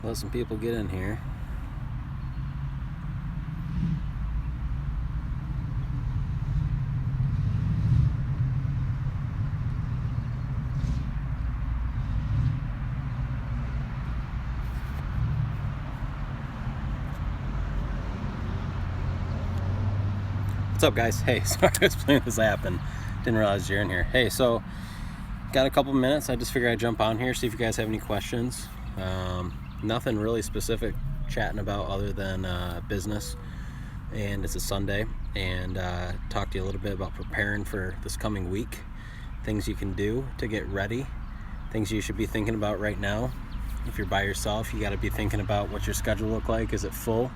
Let some people get in here. What's up, guys? Hey, sorry I was playing this app and didn't realize you're in here. Hey, so got a couple minutes. I just figured I'd jump on here, see if you guys have any questions. Nothing really specific chatting about other than business, and it's a Sunday, and talk to you a little bit about preparing for this coming week, things you can do to get ready, things you should be thinking about right now. If you're by yourself, you got to be thinking about what your schedule look like. Is it full?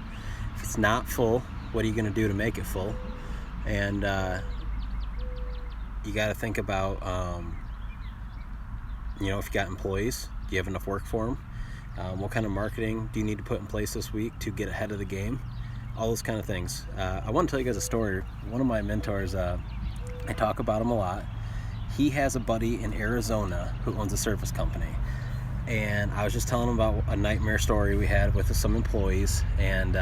If it's not full, what are you going to do to make it full? And you got to think about if you got employees, do you have enough work for them? What kind of marketing do you need to put in place this week to get ahead of the game? All those kind of things. I want to tell you guys a story. One of my mentors, I talk about him a lot. He has a buddy in Arizona who owns a service company. And I was just telling him about a nightmare story we had with some employees. And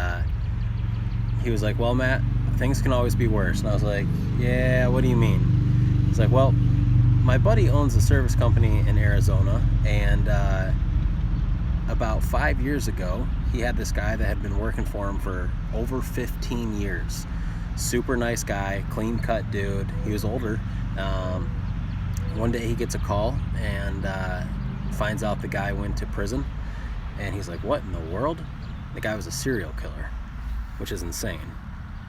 he was like, well, Matt, things can always be worse. And I was like, yeah, what do you mean? He's like, well, my buddy owns a service company in Arizona, and about 5 years ago, he had this guy that had been working for him for over 15 years. Super nice guy, clean cut dude. He was older. One day he gets a call and finds out the guy went to prison, and he's like, what in the world? The guy was a serial killer, which is insane.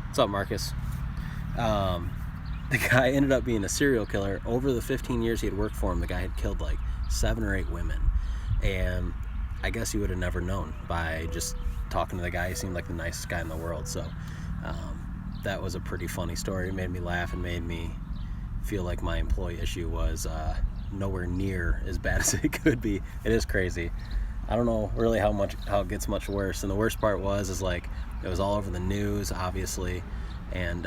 What's up, Marcus? The guy ended up being a serial killer. Over the 15 years he had worked for him, the guy had killed like 7 or 8 women. And I guess you would have never known by just talking to the guy. He seemed like the nicest guy in the world. So that was a pretty funny story. It made me laugh and made me feel like my employee issue was nowhere near as bad as it could be. It is crazy. I don't know really how it gets much worse. And the worst part is like it was all over the news, obviously, and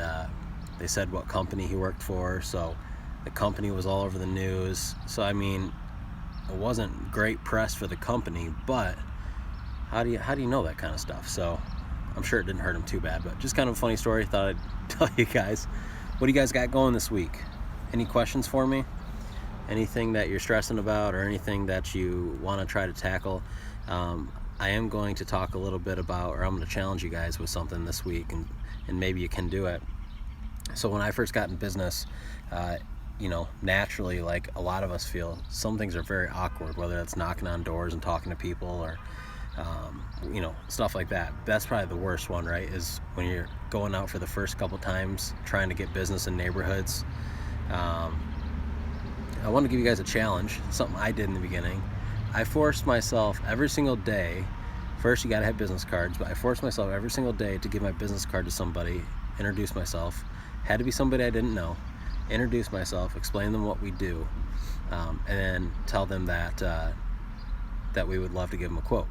they said what company he worked for, so the company was all over the news. So I mean, it wasn't great press for the company, but how do you know that kind of stuff? So I'm sure it didn't hurt him too bad, but just kind of a funny story. Thought I'd tell you guys. What do you guys got going this week? Any questions for me? Anything that you're stressing about, or anything that you want to try to tackle? I am going to talk a little bit about, or I'm going to challenge you guys with something this week, and maybe you can do it. So when I first got in business, naturally, like a lot of us feel, some things are very awkward, whether that's knocking on doors and talking to people, or stuff like that. That's probably the worst one, right? Is when you're going out for the first couple times trying to get business in neighborhoods. I want to give you guys a challenge, something I did in the beginning. I forced myself every single day. First, you got to have business cards, but I forced myself every single day to give my business card to somebody, introduce myself. Had to be somebody I didn't know. Introduce myself, explain them what we do, and then tell them that we would love to give them a quote.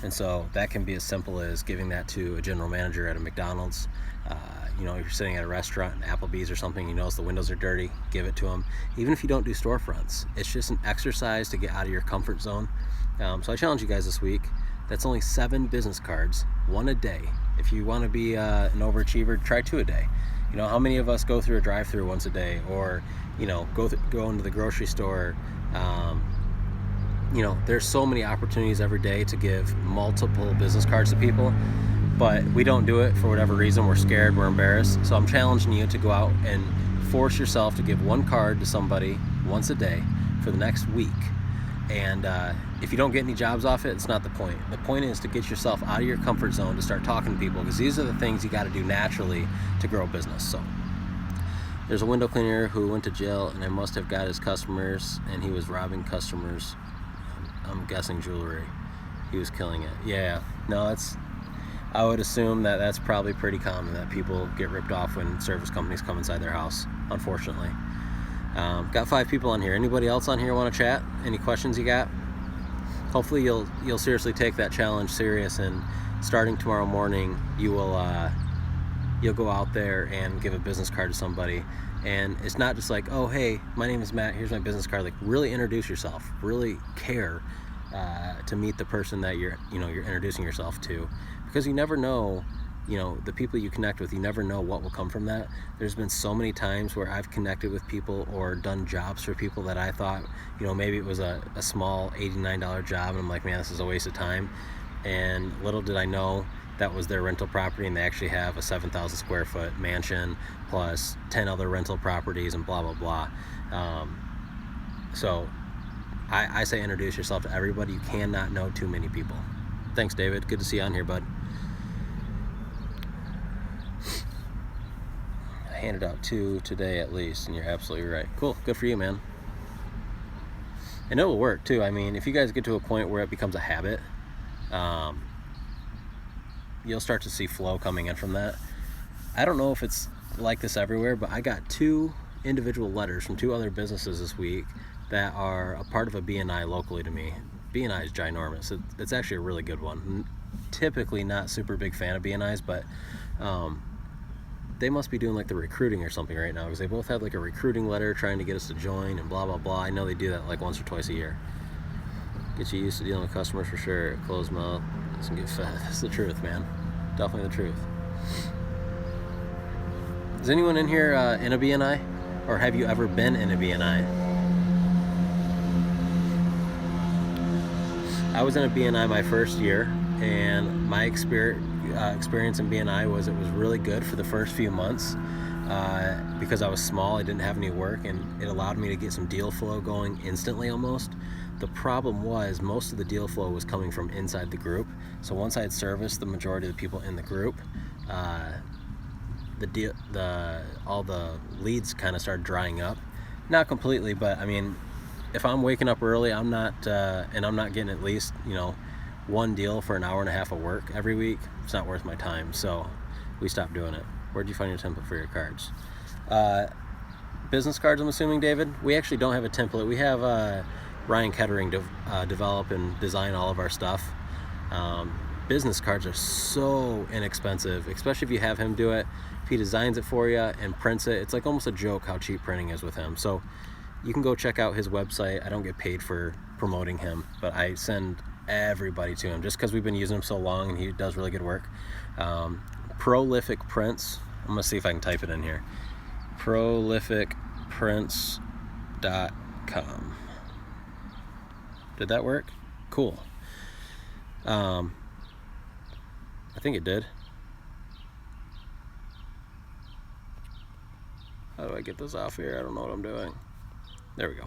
And so that can be as simple as giving that to a general manager at a McDonald's. If you're sitting at a restaurant, Applebee's or something, you notice the windows are dirty, give it to them. Even if you don't do storefronts, it's just an exercise to get out of your comfort zone. So I challenge you guys this week. That's only 7 business cards, 1 a day. If you want to be an overachiever, try 2 a day. How many of us go through a drive-through once a day, or go into the grocery store? There's so many opportunities every day to give multiple business cards to people, but we don't do it for whatever reason. We're scared, we're embarrassed. So I'm challenging you to go out and force yourself to give 1 card to somebody once a day for the next week. And if you don't get any jobs off it, it's not the point. The point is to get yourself out of your comfort zone, to start talking to people, because these are the things you got to do naturally to grow a business. So there's a window cleaner who went to jail, and I must have got his customers, and he was robbing customers. I'm guessing jewelry. He was killing it. Yeah, no, I would assume that that's probably pretty common, that people get ripped off when service companies come inside their house, unfortunately. Got 5 people on here. Anybody else on here want to chat? Any questions you got? Hopefully you'll seriously take that challenge serious, and starting tomorrow morning you'll go out there and give a business card to somebody. And it's not just like, oh hey, my name is Matt, here's my business card. Like, really introduce yourself, really care, to meet the person that you're introducing yourself to, because you never know, the people you connect with, you never know what will come from that. There's been so many times where I've connected with people or done jobs for people that I thought, maybe it was a small $89 job, and I'm like, man, this is a waste of time. And little did I know that was their rental property, and they actually have a 7,000 square foot mansion plus 10 other rental properties and blah, blah, blah. So I say introduce yourself to everybody. You cannot know too many people. Thanks, David. Good to see you on here, bud. I handed out 2 today at least, and you're absolutely right. Cool. Good for you, man. And it will work too. I mean, if you guys get to a point where it becomes a habit, you'll start to see flow coming in from that. I don't know if it's like this everywhere, but I got 2 individual letters from 2 other businesses this week that are a part of a BNI locally to me. BNI is ginormous. It's actually a really good one. Typically not super big fan of BNIs, but they must be doing like the recruiting or something right now, because they both have like a recruiting letter trying to get us to join and blah, blah, blah. I know they do that like once or twice a year. Get you used to dealing with customers for sure. Closed mouth doesn't get fed. That's the truth, man. Definitely the truth. Is anyone in here in a BNI? Or have you ever been in a BNI? I was in a BNI my first year, and my experience in BNI was, it was really good for the first few months because I was small, I didn't have any work, and it allowed me to get some deal flow going instantly almost. The problem was most of the deal flow was coming from inside the group. So once I had serviced the majority of the people in the group, all the leads kind of started drying up. Not completely, but I mean, if I'm waking up early, and I'm not getting at least, 1 deal for an hour and a half of work every week, it's not worth my time. So we stopped doing it. Where'd you find your template for your cards? Business cards, I'm assuming, David. We actually don't have a template. We have Ryan Kettering develop and design all of our stuff. Business cards are so inexpensive, especially if you have him do it. If he designs it for you and prints it, it's like almost a joke how cheap printing is with him. So you can go check out his website. I don't get paid for promoting him, but I send everybody to him just because we've been using him so long, and he does really good work. Prolific Prints. I'm gonna see if I can type it in here. prolificprints.com. Did that work? Cool. I think it did. How do I get this off here? I don't know what I'm doing. There we go.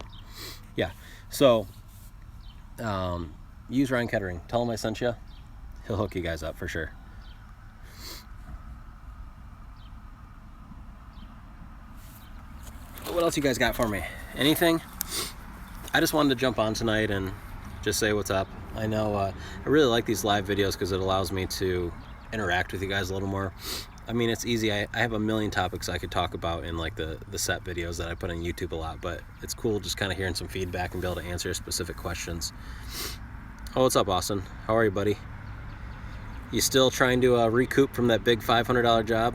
Yeah. So, use Ryan Kettering. Tell him I sent you. He'll hook you guys up for sure. What else you guys got for me? Anything? I just wanted to jump on tonight and just say what's up. I know I really like these live videos because it allows me to interact with you guys a little more. I mean, it's easy. I have a million topics I could talk about in like the set videos that I put on YouTube a lot, but it's cool just kind of hearing some feedback and be able to answer specific questions. Oh, what's up, Austin? How are you, buddy? You still trying to recoup from that big $500 job?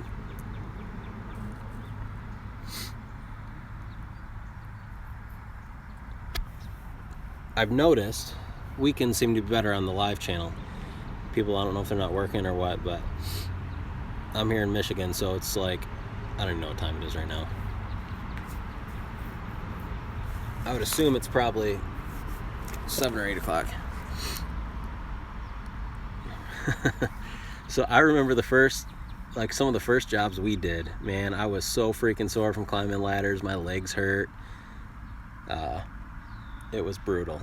I've noticed weekends seem to be better on the live channel. People, I don't know if they're not working or what, but I'm here in Michigan, so it's like, I don't even know what time it is right now. I would assume it's probably 7 or 8 o'clock. So I remember some of the first jobs we did, man, I was so freaking sore from climbing ladders. My legs hurt. It was brutal.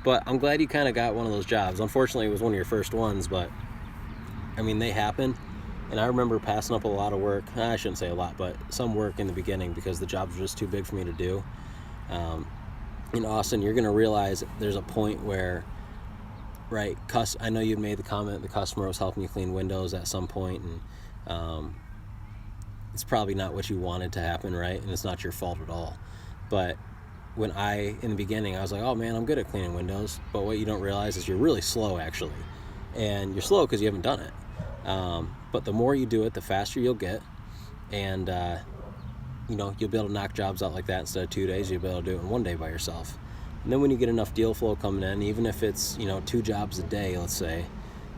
But I'm glad you kind of got one of those jobs. Unfortunately, it was one of your first ones, but I mean, they happen. And I remember passing up a lot of work. I shouldn't say a lot, but some work in the beginning because the jobs were just too big for me to do. In Austin, you're going to realize there's a point where, right, I know you'd made the comment the customer was helping you clean windows at some point, and it's probably not what you wanted to happen, right? And it's not your fault at all. But in the beginning, I was like, oh man, I'm good at cleaning windows. But what you don't realize is you're really slow, actually. And you're slow because you haven't done it. But the more you do it, the faster you'll get. And, you'll be able to knock jobs out like that instead of 2 days. You'll be able to do it in 1 day by yourself. And then when you get enough deal flow coming in, even if it's, 2 jobs a day, let's say,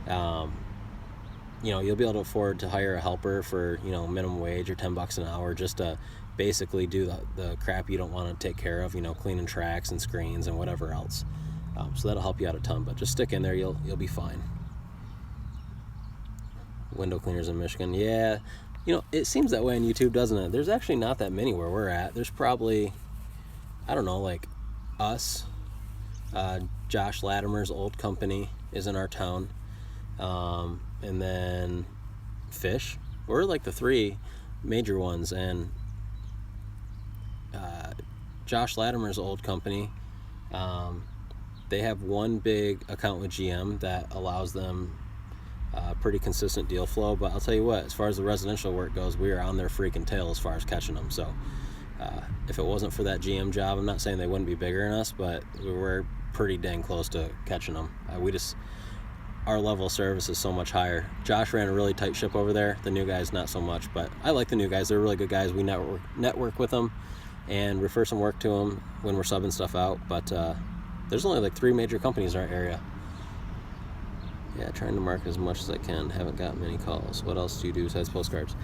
you'll be able to afford to hire a helper for, minimum wage or $10 an hour just to basically do the crap you don't want to take care of, cleaning tracks and screens and whatever else. So that'll help you out a ton, but just stick in there, you'll be fine. Window cleaners in Michigan. Yeah, it seems that way on YouTube, doesn't it? There's actually not that many where we're at. There's probably, I don't know, like us, Josh Latimer's old company is in our town, and then Fish. We're like the 3 major ones, and Josh Latimer's old company, they have one big account with GM that allows them pretty consistent deal flow. But I'll tell you what, as far as the residential work goes, we are on their freaking tail as far as catching them. So if it wasn't for that GM job, I'm not saying they wouldn't be bigger than us, but we're pretty dang close to catching them. Our level of service is so much higher. Josh ran a really tight ship over there. The new guys, not so much, but I like the new guys. They're really good guys. We network with them and refer some work to them when we're subbing stuff out. But there's only like 3 major companies in our area. Yeah, trying to market as much as I can. Haven't got many calls. What else do you do besides postcards?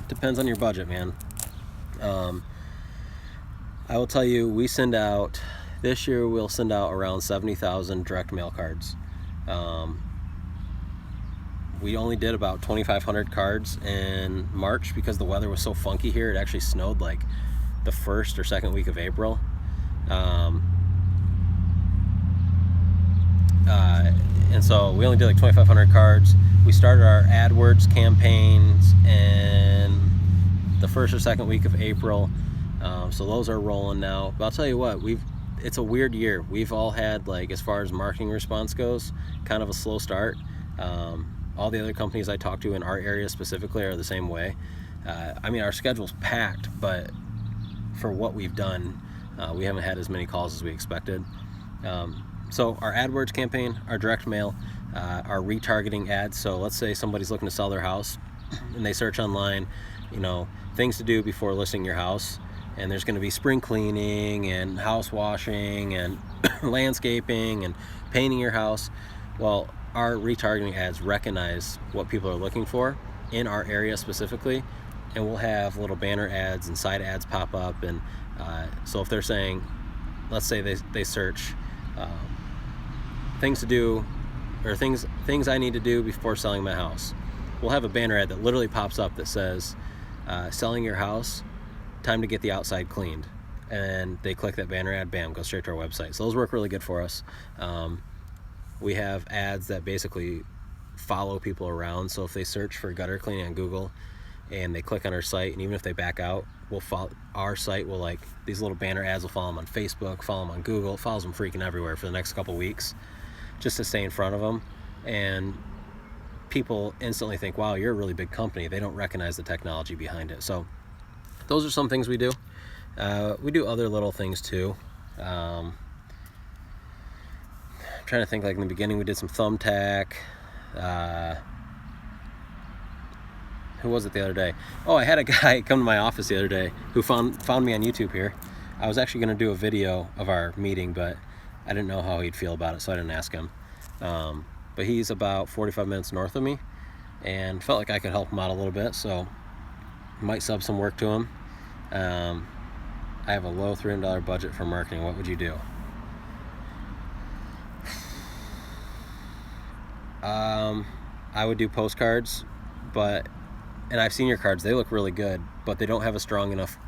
Depends on your budget, man. I will tell you, this year we'll send out around 70,000 direct mail cards. We only did about 2,500 cards in March because the weather was so funky here. It actually snowed like the first or second week of April. And so we only did like 2,500 cards. We started our AdWords campaigns in the first or second week of April. So those are rolling now. But I'll tell you what, it's a weird year. We've all had, like, as far as marketing response goes, kind of a slow start. All the other companies I talk to in our area specifically are the same way. Our schedule's packed, but for what we've done, we haven't had as many calls as we expected. So our AdWords campaign, our direct mail, our retargeting ads. So let's say somebody's looking to sell their house and they search online, things to do before listing your house. And there's going to be spring cleaning and house washing and landscaping and painting your house. Well, our retargeting ads recognize what people are looking for in our area specifically, and we'll have little banner ads and side ads pop up. And so if they're saying, let's say they search things to do or things I need to do before selling my house, we'll have a banner ad that literally pops up that says, selling your house, time to get the outside cleaned. And they click that banner ad, bam, go straight to our website. So those work really good for us. We have ads that basically follow people around. So if they search for gutter cleaning on Google and they click on our site, and even if they back out, our site will, like, these little banner ads will follow them on Facebook, follow them on Google. It follows them freaking everywhere for the next couple weeks just to stay in front of them. And people instantly think, wow, you're a really big company. They don't recognize the technology behind it. So those are some things we do. We do other little things too. I'm trying to think, like in the beginning we did some thumbtack. Who was it the other day? Oh, I had a guy come to my office the other day who found me on YouTube here. I was actually going to do a video of our meeting, but I didn't know how he'd feel about it, so I didn't ask him. But he's about 45 minutes north of me and felt like I could help him out a little bit, so might sub some work to him. I have a low $300 budget for marketing. What would you do? I would do postcards, and I've seen your cards. They look really good, but they don't have a strong enough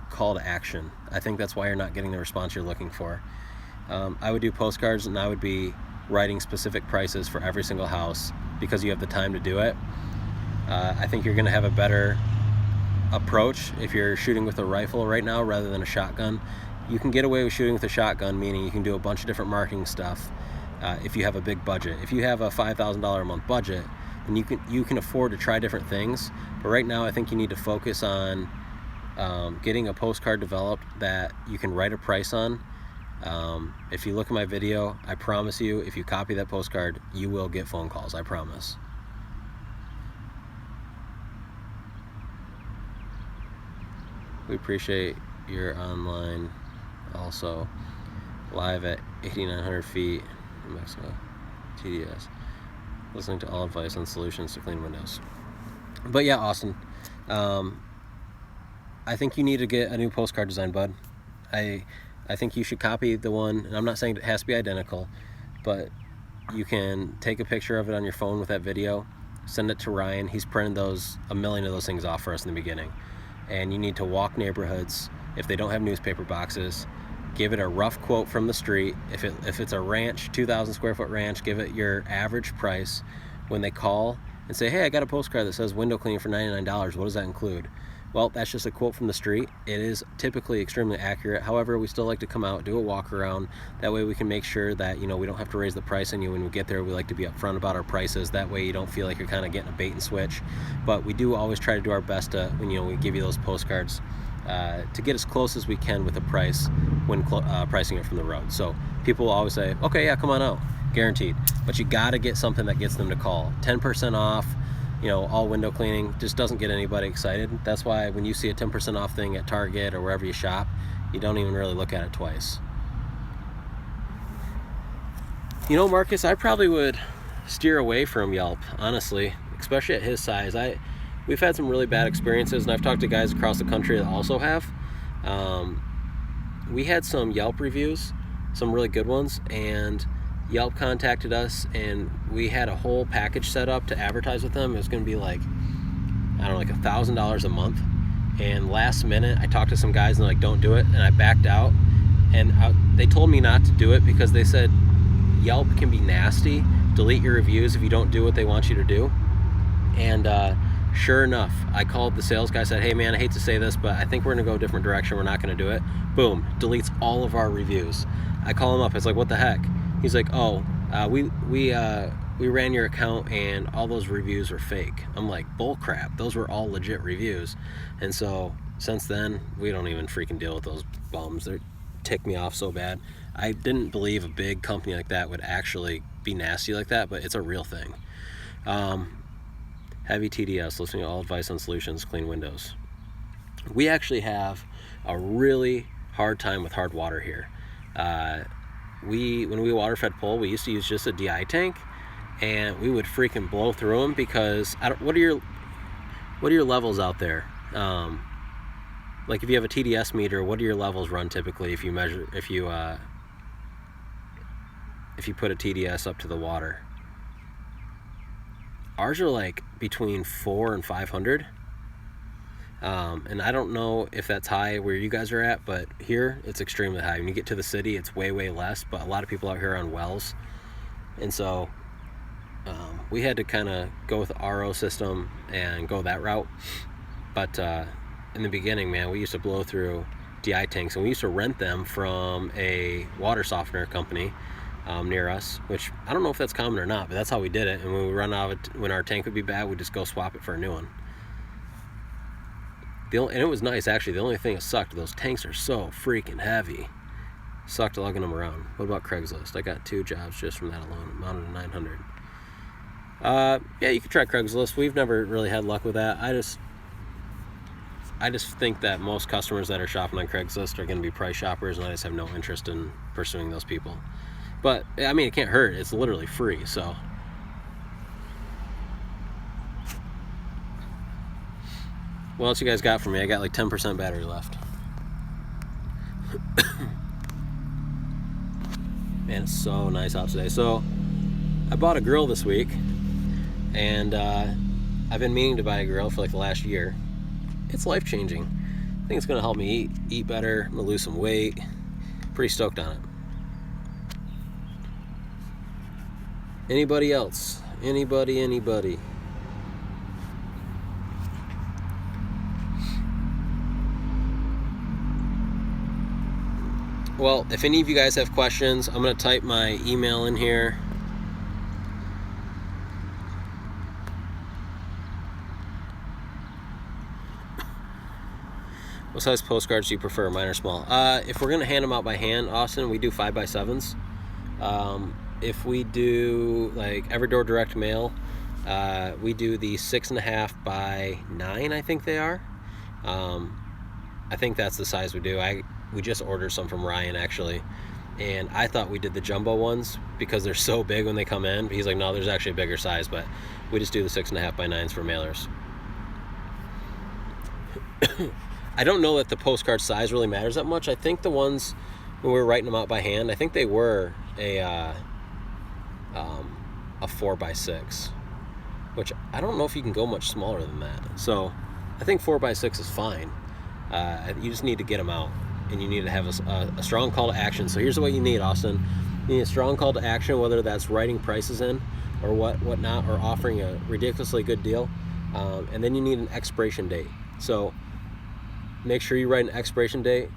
call to action. I think that's why you're not getting the response you're looking for. I would do postcards, and I would be writing specific prices for every single house because you have the time to do it. I think you're going to have a better approach if you're shooting with a rifle right now rather than a shotgun. You can get away with shooting with a shotgun, meaning you can do a bunch of different marketing stuff if you have a big budget. If you have a $5,000 a month budget, then you can afford to try different things. But right now I think you need to focus on getting a postcard developed that you can write a price on. If you look at my video, I promise you, if you copy that postcard, you will get phone calls, I promise. We appreciate your online also. live at 8,900 feet in Mexico. TDS. Listening to all advice on solutions to clean windows. But yeah, Austin, I think you need to get a new postcard design, bud. I think you should copy the one, and I'm not saying it has to be identical, but you can take a picture of it on your phone with that video, send it to Ryan. He's printed a million of those things off for us in the beginning. And you need to walk neighborhoods. If they don't have newspaper boxes, give it a rough quote from the street. If it's a ranch, 2,000 square foot ranch, give it your average price. When they call and say, hey, I got a postcard that says window cleaning for $99, what does that include? Well, that's just a quote from the street. It is typically extremely accurate. However, we still like to come out, do a walk around. That way we can make sure that, we don't have to raise the price on you when we get there. We like to be upfront about our prices. That way you don't feel like you're kind of getting a bait and switch. But we do always try to do our best to, when we give you those postcards, to get as close as we can with the price when pricing it from the road. So people will always say, okay, yeah, come on out, guaranteed. But you got to get something that gets them to call. 10% off. All window cleaning just doesn't get anybody excited. That's why when you see a 10% off thing at Target or wherever you shop, you don't even really look at it twice. Marcus, I probably would steer away from Yelp, honestly, especially at his size. We've had some really bad experiences, and I've talked to guys across the country that also have. We had some Yelp reviews, some really good ones, and Yelp contacted us, and we had a whole package set up to advertise with them. It was going to be like $1,000 a month. And last minute, I talked to some guys and they're like, don't do it. And I backed out. And they told me not to do it because they said Yelp can be nasty. Delete your reviews if you don't do what they want you to do. And sure enough, I called the sales guy, said, hey man, I hate to say this, but I think we're going to go a different direction. We're not going to do it. Boom, deletes all of our reviews. I call him up. It's like, what the heck? He's like, oh, we ran your account and all those reviews were fake. I'm like, bull crap. Those were all legit reviews. And so since then, we don't even freaking deal with those bums. They tick me off so bad. I didn't believe a big company like that would actually be nasty like that, but it's a real thing. Heavy TDS, listening to all advice on solutions, clean windows. We actually have a really hard time with hard water here. When we water fed pool, we used to use just a DI tank, and we would freaking blow through them because what are your levels out there? Like if you have a TDS meter, what do your levels run typically if you put a TDS up to the water? Ours are like between 400 and 500. And I don't know if that's high where you guys are at, but here it's extremely high. When you get to the city, it's way, way less, but a lot of people out here are on wells. And so we had to kind of go with the RO system and go that route. But in the beginning, man, we used to blow through DI tanks, and we used to rent them from a water softener company near us, which I don't know if that's common or not, but that's how we did it. And when we run out of it, when our tank would be bad, we'd just go swap it for a new one. And it was nice, actually. The only thing that sucked, those tanks are so freaking heavy. Sucked lugging them around. What about Craigslist? I got 2 jobs just from that alone, amounted to 900. Yeah, you could try Craigslist. We've never really had luck with that. I just think that most customers that are shopping on Craigslist are going to be price shoppers, and I just have no interest in pursuing those people. But, I mean, it can't hurt. It's literally free, so. What else you guys got for me? I got like 10% battery left. Man, it's so nice out today. So, I bought a grill this week, and I've been meaning to buy a grill for like the last year. It's life-changing. I think it's going to help me eat better. I'm going to lose some weight. Pretty stoked on it. Anybody else? Anybody? Well, if any of you guys have questions, I'm going to type my email in here. What size postcards do you prefer, mine or small? If we're going to hand them out by hand, Austin, we do 5x7s. If we do like Everdoor direct mail, we do the 6.5 by 9, I think they are. I think that's the size we do. We just ordered some from Ryan, actually. and I thought we did the jumbo ones because they're so big when they come in. But he's like, no, there's actually a bigger size, but we just do the 6.5 by 9s for mailers. I don't know that the postcard size really matters that much. I think the ones when we were writing them out by hand, I think they were a 4 by 6, which I don't know if you can go much smaller than that. So I think 4 by 6 is fine. You just need to get them out, and you need to have a strong call to action. So here's what you need, Austin. You need a strong call to action, whether that's writing prices in or whatnot, or offering a ridiculously good deal. And then you need an expiration date. So make sure you write an expiration date.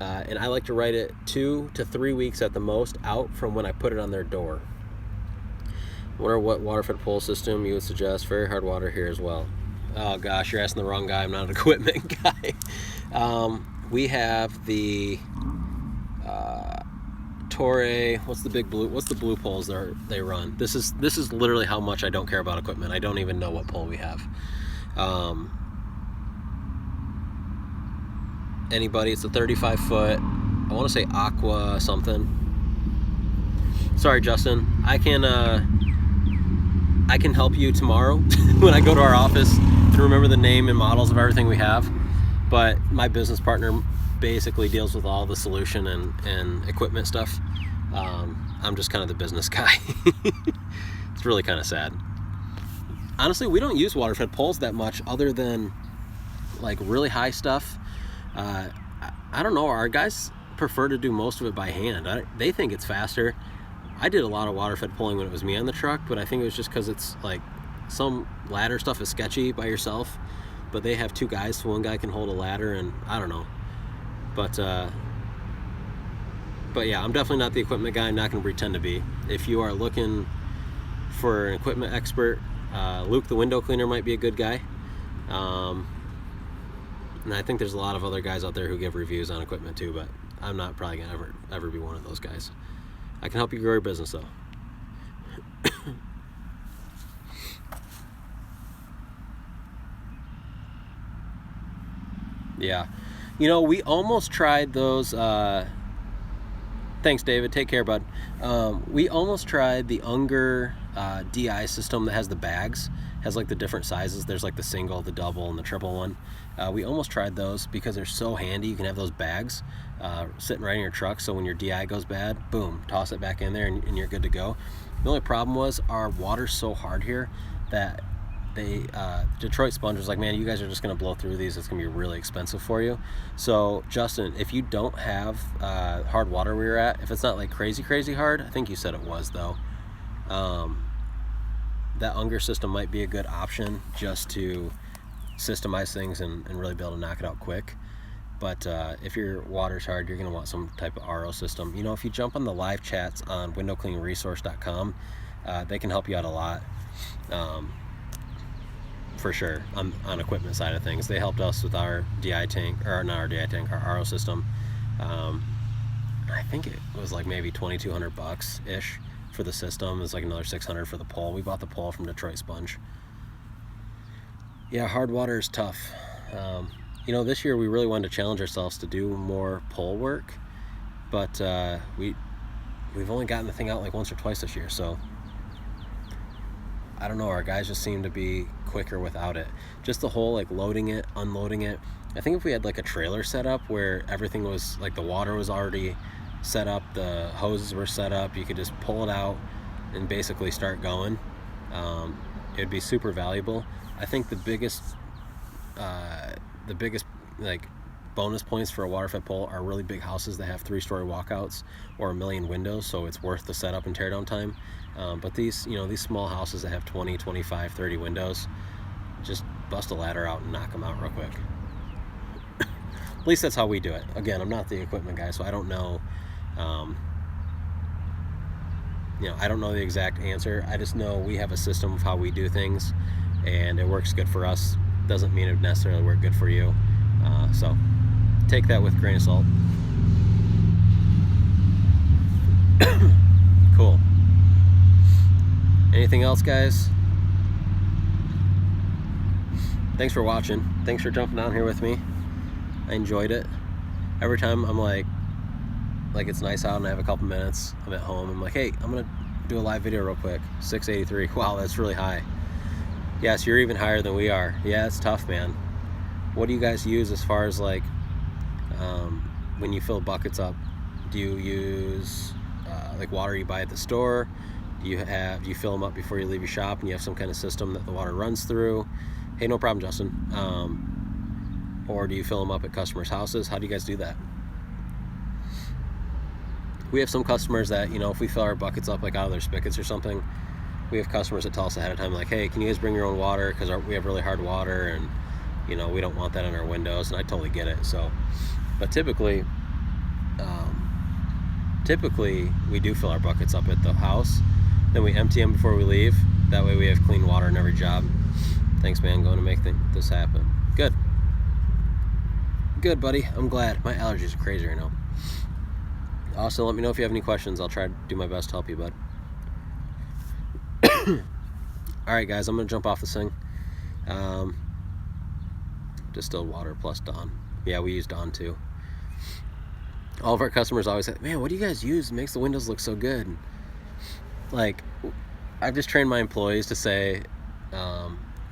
And I like to write it 2 to 3 weeks at the most out from when I put it on their door. Wonder what water-fed pole system you would suggest. Very hard water here as well. Oh gosh, you're asking the wrong guy. I'm not an equipment guy. We have the Torre. What's the big blue? What's the blue poles they run? This is literally how much I don't care about equipment. I don't even know what pole we have. Anybody? It's a 35 foot. I want to say Aqua something. Sorry, Justin. I can help you tomorrow when I go to our office to remember the name and models of everything we have. But my business partner basically deals with all the solution and equipment stuff. I'm just kind of the business guy. It's really kind of sad. Honestly, we don't use water-fed poles that much other than like really high stuff. I don't know. Our guys prefer to do most of it by hand. They think it's faster. I did a lot of water-fed pulling when it was me on the truck, but I think it was just because it's like some ladder stuff is sketchy by yourself, but they have 2 guys, so one guy can hold a ladder, and I don't know. But yeah, I'm definitely not the equipment guy. I'm not going to pretend to be. If you are looking for an equipment expert, Luke the window cleaner might be a good guy. And I think there's a lot of other guys out there who give reviews on equipment too, but I'm not probably going to ever be one of those guys. I can help you grow your business though. Yeah. You know, we almost tried those. Thanks, David. Take care, bud. We almost tried the Unger DI system that has the bags, has like the different sizes. There's like the single, the double, and the triple one. We almost tried those because they're so handy. You can have those bags sitting right in your truck, so when your DI goes bad, boom, toss it back in there and you're good to go. The only problem was our water's so hard here that Detroit Sponge was like, man, you guys are just going to blow through these. It's going to be really expensive for you. So Justin, if you don't have hard water where you're at, if it's not like crazy hard, I think you said it was though, that Unger system might be a good option just to systemize things and really be able to knock it out quick. But if your water's hard, you're going to want some type of RO system. You know, if you jump on the live chats on windowcleanresource.com, they can help you out a lot. For sure, on equipment side of things. They helped us with our DI tank, or not our DI tank, our RO system. I think it was like maybe $2,200 ish for the system. It's like another $600 for the pole. We bought the pole from Detroit Sponge. Yeah, hard water is tough. You know, this year we really wanted to challenge ourselves to do more pole work, but we've only gotten the thing out like once or twice this year, so I don't know, our guys just seem to be quicker without it. Just the whole like loading it, unloading it. I think if we had like a trailer set up where everything was like the water was already set up, the hoses were set up, you could just pull it out and basically start going, it'd be super valuable. I think the biggest like bonus points for a water-fed pole are really big houses that have 3-story walkouts or 1 million windows, so it's worth the setup and tear down time. But these small houses that have 20, 25, 30 windows, just bust a ladder out and knock them out real quick. At least that's how we do it. Again, I'm not the equipment guy, so I don't know. I don't know the exact answer. I just know we have a system of how we do things, and it works good for us. Doesn't mean it would necessarily work good for you. So take that with a grain of salt. Cool. Anything else, guys? Thanks for watching. Thanks for jumping on here with me. I enjoyed it. Every time I'm like, like it's nice out and I have a couple minutes, I'm at home, I'm like, hey, I'm gonna do a live video real quick. 683. Wow, that's really high. Yes, you're even higher than we are. Yeah, it's tough, man. What do you guys use as far as like when you fill buckets up? Do you use like water you buy at the store? Do you fill them up before you leave your shop and you have some kind of system that the water runs through? Hey, no problem, Justin. Or do you fill them up at customers' houses? How do you guys do that? We have some customers that, you know, if we fill our buckets up like out of their spigots or something, we have customers that tell us ahead of time like, hey, can you guys bring your own water, because we have really hard water and, you know, we don't want that on our windows. And I totally get it. So, but typically we do fill our buckets up at the house, then we empty them before we leave. That way we have clean water in every job. Thanks, man. Going to make this happen. Good, buddy. I'm glad. My allergies are crazy right now. Also, let me know if you have any questions. I'll try to do my best to help you, bud. Alright guys, I'm gonna jump off this thing. Distilled water plus Dawn. Yeah, we use Dawn too. All of our customers always say, man, what do you guys use? It makes the windows look so good. Like, I've just trained my employees to say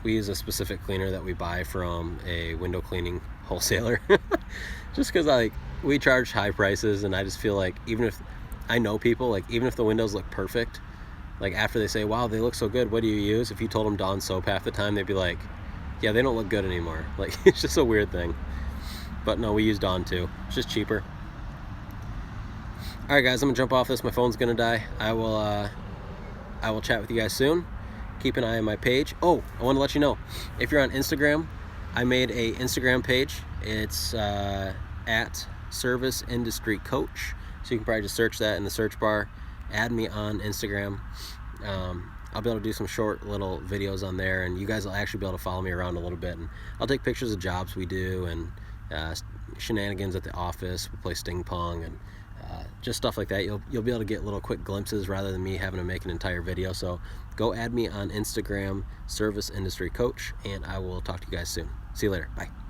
we use a specific cleaner that we buy from a window cleaning wholesaler. Just because like we charge high prices, and I just feel like even if I know people, like even if the windows look perfect, like after they say, wow, they look so good, what do you use? If you told them Dawn soap half the time, they'd be like, yeah, they don't look good anymore. Like, it's just a weird thing. But no, we use Dawn too. It's just cheaper. All right, guys, I'm gonna jump off this. My phone's gonna die. I will chat with you guys soon. Keep an eye on my page. Oh, I want to let you know, if you're on Instagram, I made a Instagram page. It's at Service Industry Coach. So you can probably just search that in the search bar. Add me on Instagram. I'll be able to do some short little videos on there, and you guys will actually be able to follow me around a little bit. And I'll take pictures of jobs we do and shenanigans at the office. We play sting pong and just stuff like that. You'll be able to get little quick glimpses rather than me having to make an entire video. So go add me on Instagram, Service Industry Coach, and I will talk to you guys soon. See you later. Bye.